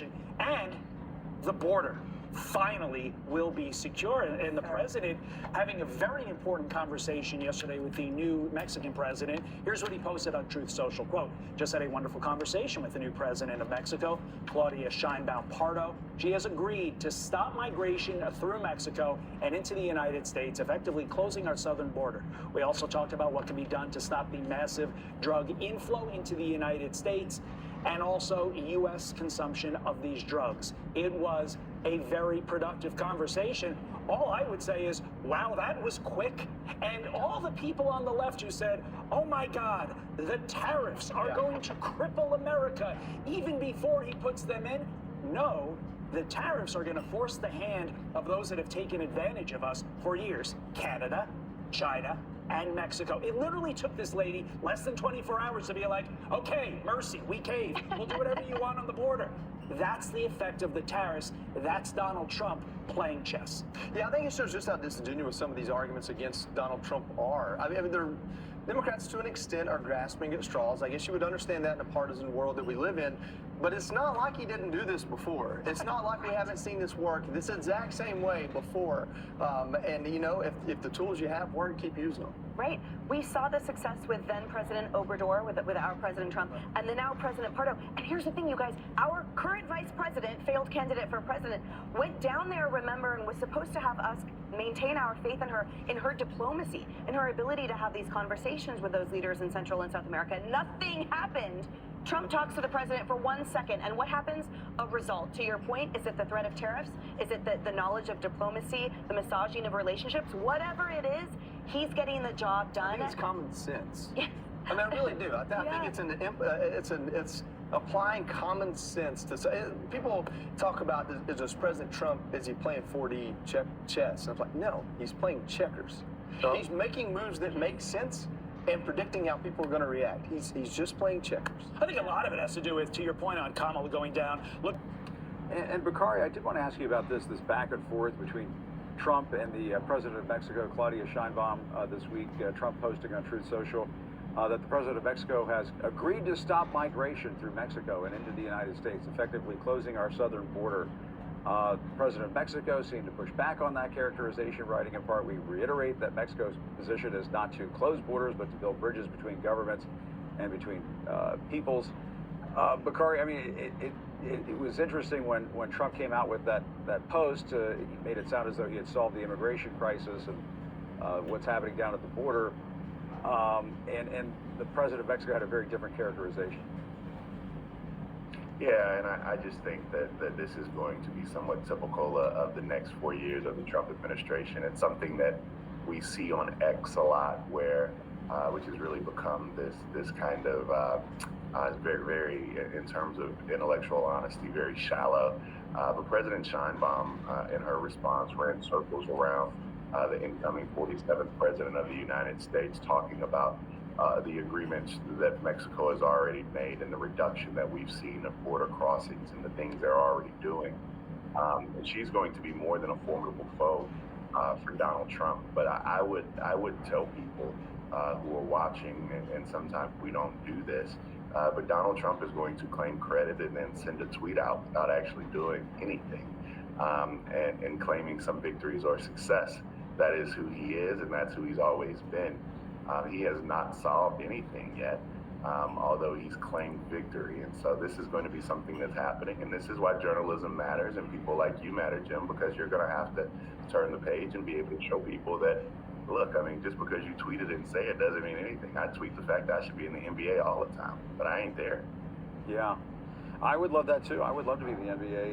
and the border finally will be secure. And the president having a very important conversation yesterday with the new Mexican president. Here's what he posted on Truth Social. Quote, just had a wonderful conversation with the new president of Mexico, Claudia Sheinbaum Pardo. She has agreed to stop migration through Mexico and into the United States, effectively closing our southern border. We also talked about what can be done to stop the massive drug inflow into the United States and also U.S. consumption of these drugs. It was a very productive conversation. All I would say is, wow, that was quick. And all the people on the left who said, oh my God, the tariffs are going to cripple America even before he puts them in. No, the tariffs are going to force the hand of those that have taken advantage of us for years. Canada, China, and Mexico. It literally took this lady less than 24 hours to be like, okay, mercy, we cave. We'll do whatever you want on the border. That's the effect of the tariffs. That's Donald Trump playing chess. Yeah, I think it shows just how disingenuous some of these arguments against Donald Trump are. I mean, they're Democrats, to an extent, are grasping at straws. I guess you would understand that in a partisan world that we live in. But it's not like he didn't do this before. It's not like we haven't seen this work this exact same way before. And, you know, if the tools you have work, keep using them. Right. We saw the success with then President Obrador, with our President Trump, and then now President Pardo. And here's the thing, you guys. Our current vice president, failed candidate for president, went down there, remember, and was supposed to have us maintain our faith in her diplomacy, in her ability to have these conversations with those leaders in Central and South America. Nothing happened. Trump talks to the president for 1 second, and what happens? A result. To your point, is it the threat of tariffs? Is it the knowledge of diplomacy, the massaging of relationships? Whatever it is, he's getting the job done. I think it's common sense. Yeah. I mean, I really do. I think it's applying common sense to say. People talk about, is President Trump, is he playing 4D chess? And I'm like, no, he's playing checkers. So he's making moves that make sense and predicting how people are going to react. He's just playing checkers. I think a lot of it has to do with, to your point on Kamala going down. Look, and Bakari, I did want to ask you about this back and forth between Trump and the president of Mexico, Claudia Sheinbaum, this week. Trump posting on Truth Social that the president of Mexico has agreed to stop migration through Mexico and into the United States, effectively closing our southern border. The president of Mexico seemed to push back on that characterization, writing in part, we reiterate that Mexico's position is not to close borders, but to build bridges between governments and between peoples. Bakari, I mean, it was interesting when Trump came out with that post. He made it sound as though he had solved the immigration crisis and what's happening down at the border. And the president of Mexico had a very different characterization. Yeah, and I just think that this is going to be somewhat typical of the next 4 years of the Trump administration. It's something that we see on X a lot, where which has really become this kind of very, in terms of intellectual honesty, very shallow. But President Sheinbaum, in her response, ran circles around the incoming 47th president of the United States, talking about the agreements that Mexico has already made and the reduction that we've seen of border crossings and the things they're already doing. And she's going to be more than a formidable foe for Donald Trump. But I would tell people who are watching, and sometimes we don't do this, but Donald Trump is going to claim credit and then send a tweet out without actually doing anything, and claiming some victories or success. That is who he is, and that's who he's always been. He has not solved anything yet, although he's claimed victory. And so this is going to be something that's happening, and this is why journalism matters and people like you matter, Jim, because you're going to have to turn the page and be able to show people that, look, I mean, just because you tweeted and say it doesn't mean anything. I tweet the fact that I should be in the NBA all the time, but I ain't there. Yeah, I would love that too. I would love to be in the NBA.